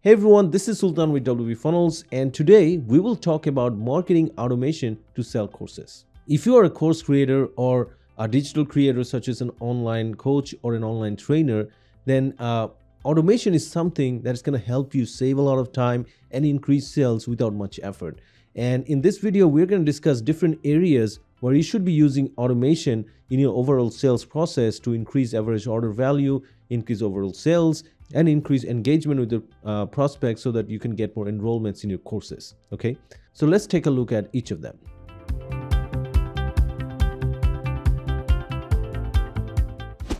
Hey everyone, this is Sultan with WPFunnels, and today we will talk about marketing automation to sell courses. If you are a course creator or a digital creator such as an online coach or an online trainer, then automation is something that's going to help you save a lot of time and increase sales without much effort. And in this video, we're going to discuss different areas where you should be using automation in your overall sales process to increase average order value, increase overall sales, and increase engagement with the prospects so that you can get more enrollments in your courses. Okay, so let's take a look at each of them.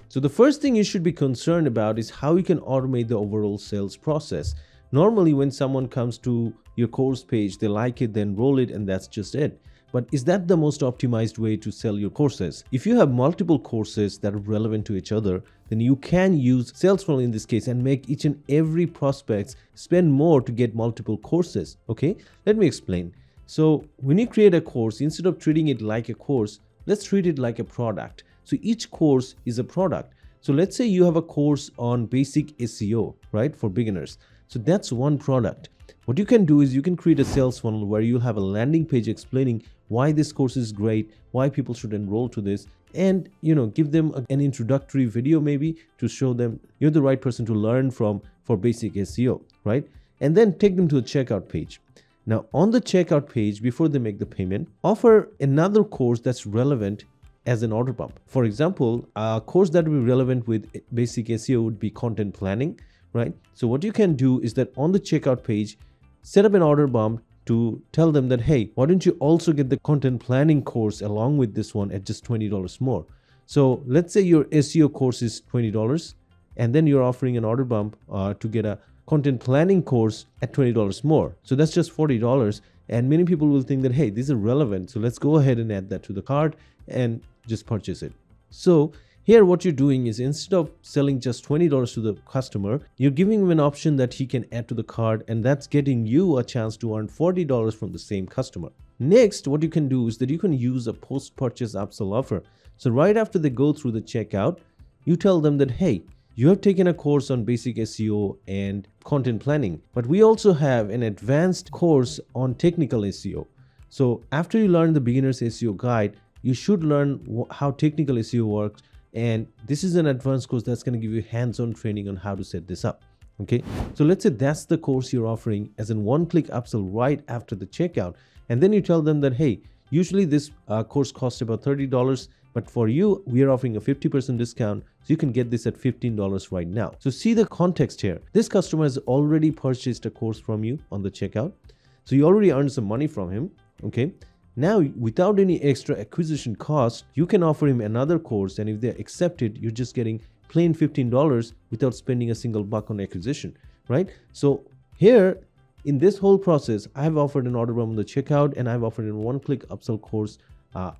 So the first thing you should be concerned about is how you can automate the overall sales process. Normally, when someone comes to your course page, they like it, they enroll it, and that's just it. But is that the most optimized way to sell your courses? If you have multiple courses that are relevant to each other, then you can use sales funnel in this case and make each and every prospect spend more to get multiple courses. Okay, let me explain. So when you create a course, instead of treating it like a course, let's treat it like a product. So each course is a product. So let's say you have a course on basic SEO, right, for beginners. So that's one product. What you can do is you can create a sales funnel where you'll have a landing page explaining why this course is great, why people should enroll to this, and give them an introductory video maybe to show them you're the right person to learn from for basic SEO, right? And then take them to the checkout page. Now on the checkout page, before they make the payment, offer another course that's relevant as an order bump. For example, a course that would be relevant with basic SEO would be content planning, right? So what you can do is that on the checkout page, set up an order bump to tell them that, hey, why don't you also get the content planning course along with this one at just $20 more? So let's say your SEO course is $20 and then you're offering an order bump to get a content planning course at $20 more. So that's just $40. And many people will think that, hey, these are relevant. So let's go ahead and add that to the cart and just purchase it. So here what you're doing is instead of selling just $20 to the customer, you're giving him an option that he can add to the cart, and that's getting you a chance to earn $40 from the same customer. Next, what you can do is that you can use a post-purchase upsell offer. So right after they go through the checkout, you tell them that, hey, you have taken a course on basic SEO and content planning, but we also have an advanced course on technical SEO. So after you learn the beginner's SEO guide, you should learn how technical SEO works. And this is an advanced course that's going to give you hands-on training on how to set this up. Okay, so let's say that's the course you're offering as a one-click upsell right after the checkout. And then you tell them that, hey, usually this course costs about $30, but for you, we are offering a 50% discount. So you can get this at $15 right now. So see the context here. This customer has already purchased a course from you on the checkout. So you already earned some money from him. Okay. Now, without any extra acquisition cost, you can offer him another course, and if they accept it, you're just getting plain $15 without spending a single buck on acquisition, right? So here, in this whole process, I've offered an order bump on the checkout, and I've offered a one-click upsell course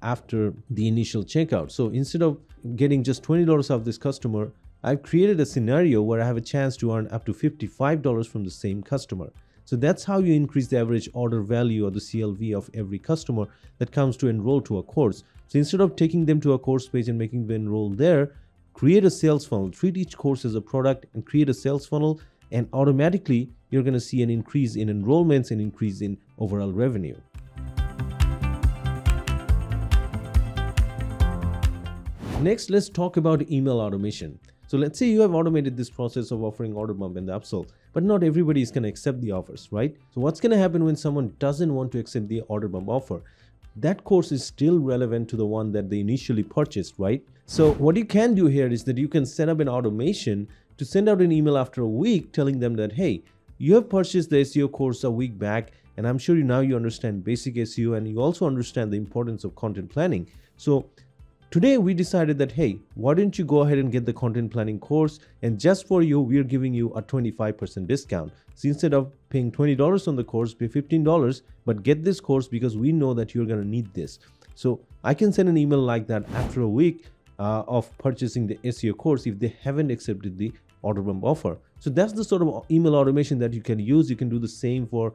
after the initial checkout. So instead of getting just $20 off this customer, I've created a scenario where I have a chance to earn up to $55 from the same customer. So that's how you increase the average order value or the CLV of every customer that comes to enroll to a course. So instead of taking them to a course page and making them enroll there, create a sales funnel, treat each course as a product and create a sales funnel, and automatically you're going to see an increase in enrollments and increase in overall revenue. Next, let's talk about email automation. So let's say you have automated this process of offering order bump and the upsell, but not everybody is going to accept the offers, right? So what's going to happen when someone doesn't want to accept the order bump offer? That course is still relevant to the one that they initially purchased, right? So what you can do here is that you can set up an automation to send out an email after a week telling them that, hey, you have purchased the SEO course a week back, and I'm sure now you understand basic SEO and you also understand the importance of content planning. So today we decided that, hey, why don't you go ahead and get the content planning course, and just for you, we're giving you a 25% discount. So instead of paying $20 on the course, pay $15, but get this course because we know that you're going to need this. So I can send an email like that after a week of purchasing the SEO course if they haven't accepted the order bump offer. So that's the sort of email automation that you can use. You can do the same for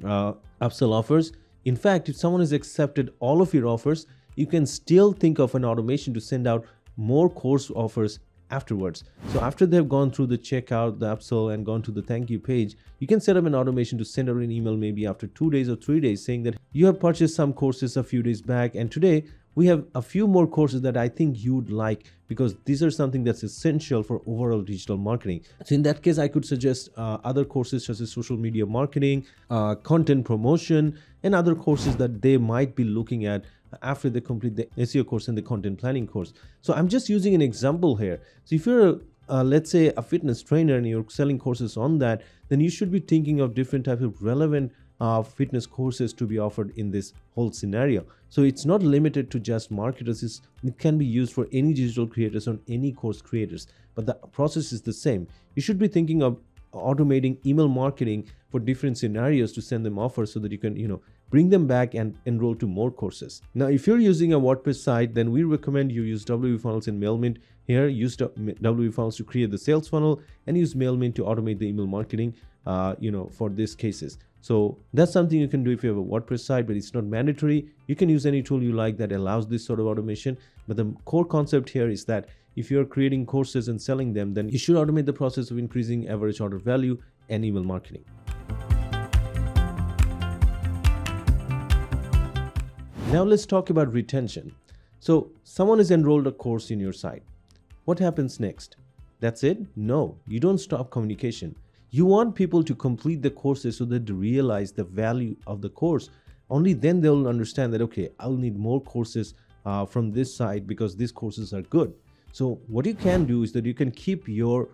upsell offers. In fact, if someone has accepted all of your offers, you can still think of an automation to send out more course offers afterwards. So after they've gone through the checkout, the upsell, and gone to the thank you page, you can set up an automation to send out an email maybe after 2 days or 3 days saying that you have purchased some courses a few days back, and today we have a few more courses that I think you'd like, because these are something that's essential for overall digital marketing. So in that case, I could suggest other courses such as social media marketing, content promotion, and other courses that they might be looking at after they complete the SEO course and the content planning course. So I'm just using an example here. So if you're let's say a fitness trainer and you're selling courses on that, then you should be thinking of different types of relevant fitness courses to be offered in this whole scenario. So it's not limited to just marketers. It can be used for any digital creators or any course creators, but the process is the same. You should be thinking of automating email marketing for different scenarios to send them offers so that you can, bring them back and enroll to more courses. Now, if you're using a WordPress site, then we recommend you use WPFunnels and MailMint. Here, use WPFunnels to create the sales funnel and use MailMint to automate the email marketing, for these cases. So that's something you can do if you have a WordPress site, but it's not mandatory. You can use any tool you like that allows this sort of automation. But the core concept here is that if you're creating courses and selling them, then you should automate the process of increasing average order value and email marketing. Now let's talk about retention. So someone has enrolled a course in your site. What happens next? That's it? No, you don't stop communication. You want people to complete the courses so that they realize the value of the course. Only then they'll understand that, okay, I'll need more courses from this site because these courses are good. So what you can do is that you can keep your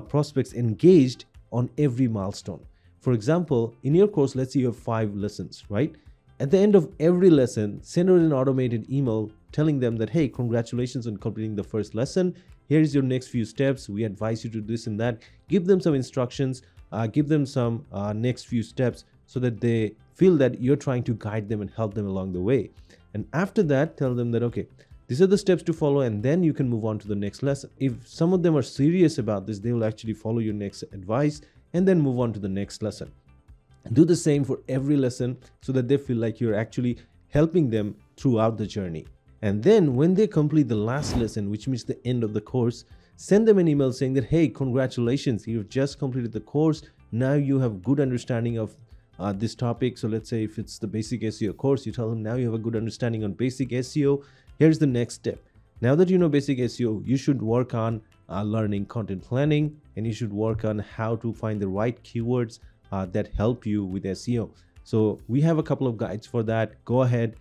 prospects engaged on every milestone. For example, in your course, let's say you have 5 lessons, right? At the end of every lesson, send out an automated email telling them that, hey, congratulations on completing the first lesson. Here's your next few steps. We advise you to do this and that. Give them some instructions, give them some next few steps so that they feel that you're trying to guide them and help them along the way. And after that, tell them that, okay, these are the steps to follow, and then you can move on to the next lesson. If some of them are serious about this, they will actually follow your next advice and then move on to the next lesson. Do the same for every lesson so that they feel like you're actually helping them throughout the journey. And then when they complete the last lesson, which means the end of the course, send them an email saying that, hey, congratulations, you've just completed the course. Now you have good understanding of this topic. So let's say if it's the basic SEO course, you tell them now you have a good understanding on basic SEO. Here's the next step. Now that you know basic SEO, you should work on learning content planning, and you should work on how to find the right keywords that help you with SEO. So we have a couple of guides for that. Go ahead,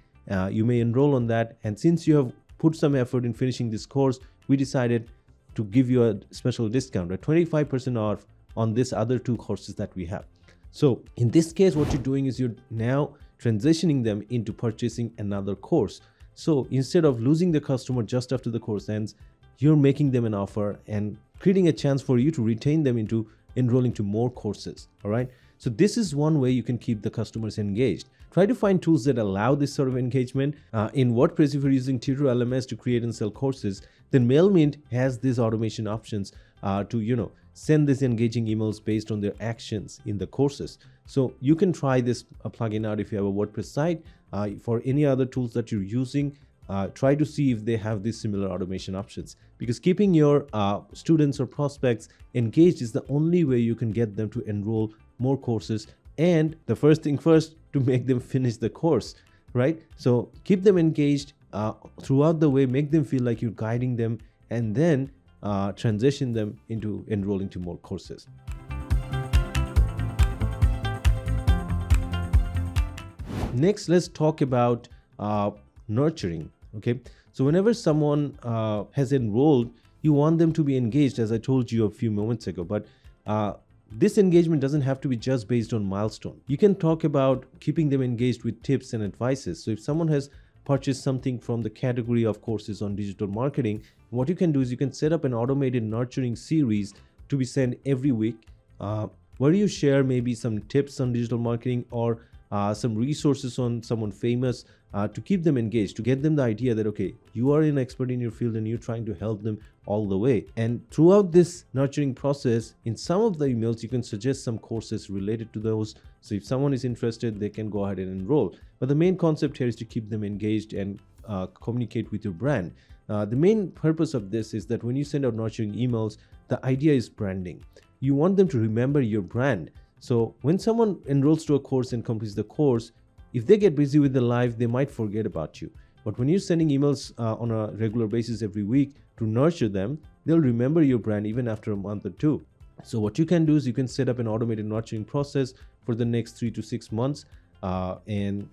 you may enroll on that. And since you have put some effort in finishing this course, we decided to give you a special discount, at 25% off on this other 2 courses that we have. So in this case, what you're doing is you're now transitioning them into purchasing another course. So instead of losing the customer just after the course ends, you're making them an offer and creating a chance for you to retain them into enrolling to more courses. All right. So this is one way you can keep the customers engaged. Try to find tools that allow this sort of engagement. In WordPress, if you're using Tutor LMS to create and sell courses, then MailMint has these automation options to send these engaging emails based on their actions in the courses. So you can try this plugin out if you have a WordPress site. For any other tools that you're using, try to see if they have these similar automation options, because keeping your students or prospects engaged is the only way you can get them to enroll more courses. And the first thing first, to make them finish the course, right? So keep them engaged throughout the way, make them feel like you're guiding them, and then transition them into enrolling to more courses. Next, let's talk about nurturing. Okay, so whenever someone has enrolled, you want them to be engaged, as I told you a few moments ago. But this engagement doesn't have to be just based on milestone. You can talk about keeping them engaged with tips and advices. So if someone has purchased something from the category of courses on digital marketing, what you can do is you can set up an automated nurturing series to be sent every week, where you share maybe some tips on digital marketing or some resources on someone famous to keep them engaged, to get them the idea that, okay, you are an expert in your field and you're trying to help them all the way. And throughout this nurturing process, in some of the emails, you can suggest some courses related to those. So if someone is interested, they can go ahead and enroll. But the main concept here is to keep them engaged and communicate with your brand. The main purpose of this is that when you send out nurturing emails, the idea is branding. You want them to remember your brand. So when someone enrolls to a course and completes the course, if they get busy with their life, they might forget about you. But when you're sending emails on a regular basis every week to nurture them, they'll remember your brand even after a month or two. So what you can do is you can set up an automated nurturing process for the next 3 to 6 months. And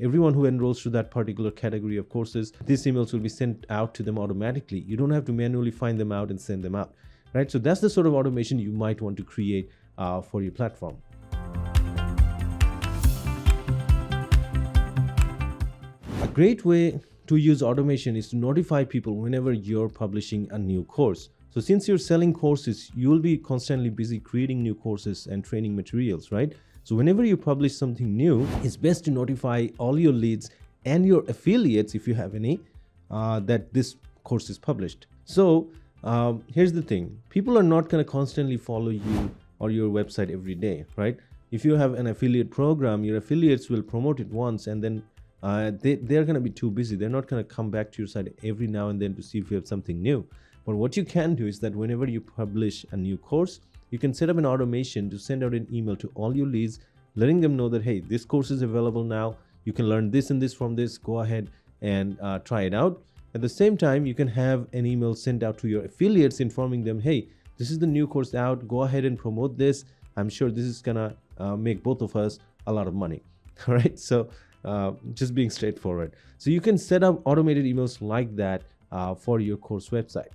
everyone who enrolls to that particular category of courses, these emails will be sent out to them automatically. You don't have to manually find them out and send them out, right? So that's the sort of automation you might want to create for your platform. A great way to use automation is to notify people whenever you're publishing a new course. So since you're selling courses, you'll be constantly busy creating new courses and training materials, right? So whenever you publish something new, it's best to notify all your leads and your affiliates, if you have any, that this course is published. So here's the thing. People are not going to constantly follow you or your website every day, right? If you have an affiliate program, your affiliates will promote it once and then they're going to be too busy. They're not going to come back to your site every now and then to see if you have something new. But what you can do is that whenever you publish a new course, you can set up an automation to send out an email to all your leads, letting them know that, hey, this course is available now. You can learn this and this from this. Go ahead and try it out. At the same time, you can have an email sent out to your affiliates informing them, hey, this is the new course out. Go ahead and promote this. I'm sure this is going to make both of us a lot of money. All right. So just being straightforward. So you can set up automated emails like that for your course website.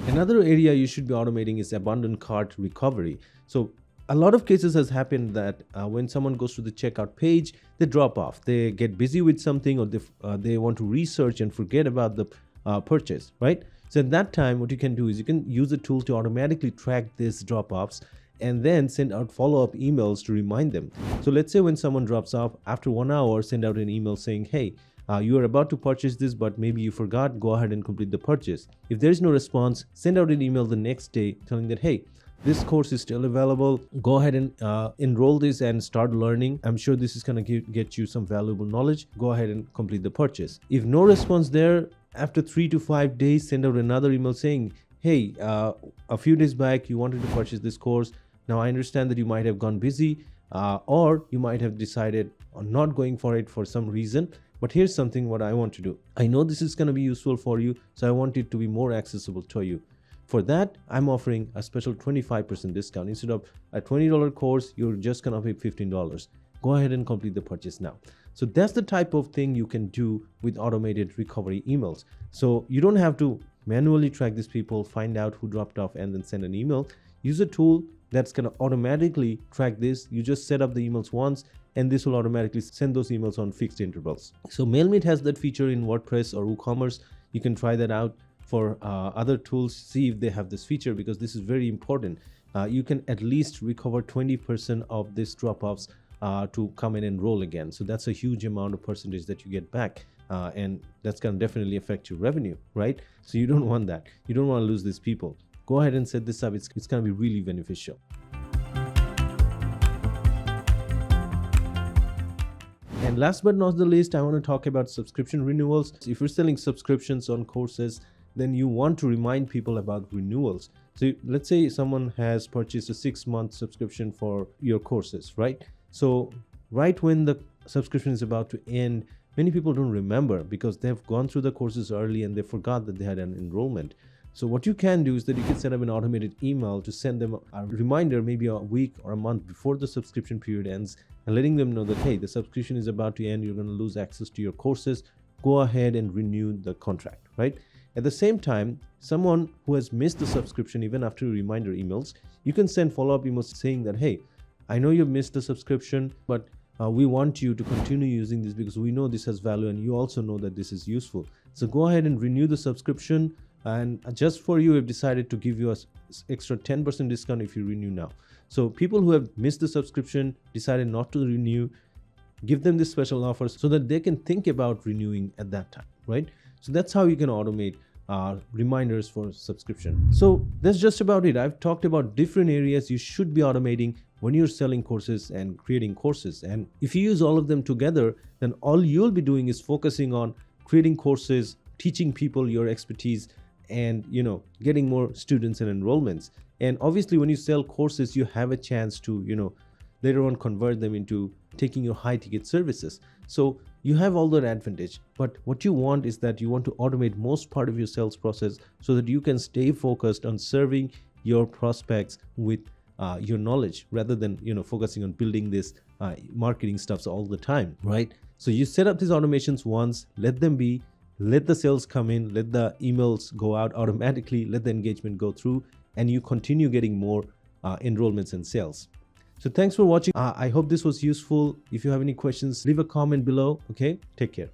Another area you should be automating is abandoned cart recovery. So a lot of cases has happened that when someone goes to the checkout page, they drop off. They get busy with something, or they want to research and forget about the purchase, right? So at that time, what you can do is you can use a tool to automatically track these drop-offs and then send out follow-up emails to remind them. So let's say when someone drops off, after 1 hour, send out an email saying, hey, you are about to purchase this, but maybe you forgot. Go ahead and complete the purchase. If there is no response, send out an email the next day telling that, hey, this course is still available. Go ahead and enroll this and start learning. I'm sure this is going to get you some valuable knowledge. Go ahead and complete the purchase. If no response there, after 3 to 5 days, send out another email saying, hey, a few days back, you wanted to purchase this course. Now I understand that you might have gone busy or you might have decided on not going for it for some reason. But here's something what I want to do. I know this is going to be useful for you, so I want it to be more accessible to you. For that, I'm offering a special 25% discount. Instead of a $20 course, you're just going to pay $15. Go ahead and complete the purchase now. So that's the type of thing you can do with automated recovery emails. So you don't have to manually track these people, find out who dropped off, and then send an email. Use a tool that's going to automatically track this. You just set up the emails once, and this will automatically send those emails on fixed intervals. So MailMeet has that feature in WordPress or WooCommerce. You can try that out. For other tools, see if they have this feature, because this is very important. You can at least recover 20% of these drop-offs to come in and roll again. So that's a huge amount of percentage that you get back. And that's going to definitely affect your revenue, right? So you don't want that. You don't want to lose these people. Go ahead and set this up. It's going to be really beneficial. And last but not the least, I want to talk about subscription renewals. If you're selling subscriptions on courses, then you want to remind people about renewals. So let's say someone has purchased a 6-month subscription for your courses, right? So right when the subscription is about to end, many people don't remember because they've gone through the courses early and they forgot that they had an enrollment. So what you can do is that you can set up an automated email to send them a reminder maybe a week or a month before the subscription period ends, and letting them know that, hey, the subscription is about to end, you're going to lose access to your courses. Go ahead and renew the contract, right? At the same time, someone who has missed the subscription, even after reminder emails, you can send follow-up emails saying that, hey, I know you've missed the subscription, but we want you to continue using this because we know this has value and you also know that this is useful. So go ahead and renew the subscription. And just for you, we've decided to give you an extra 10% discount if you renew now. So people who have missed the subscription, decided not to renew, give them this special offer so that they can think about renewing at that time, right? So that's how you can automate reminders for subscription. So that's just about it. I've talked about different areas you should be automating when you're selling courses and creating courses. And if you use all of them together, then all you'll be doing is focusing on creating courses, teaching people your expertise, and getting more students and enrollments. And obviously when you sell courses, you have a chance to later on convert them into taking your high ticket services. So you have all that advantage, but what you want is that you want to automate most part of your sales process so that you can stay focused on serving your prospects with your knowledge, rather than focusing on building this marketing stuffs all the time, right? So you set up these automations once, let them be, let the sales come in, let the emails go out automatically, let the engagement go through, and you continue getting more enrollments and sales. So thanks for watching. I hope this was useful. If you have any questions, leave a comment below. Okay, take care.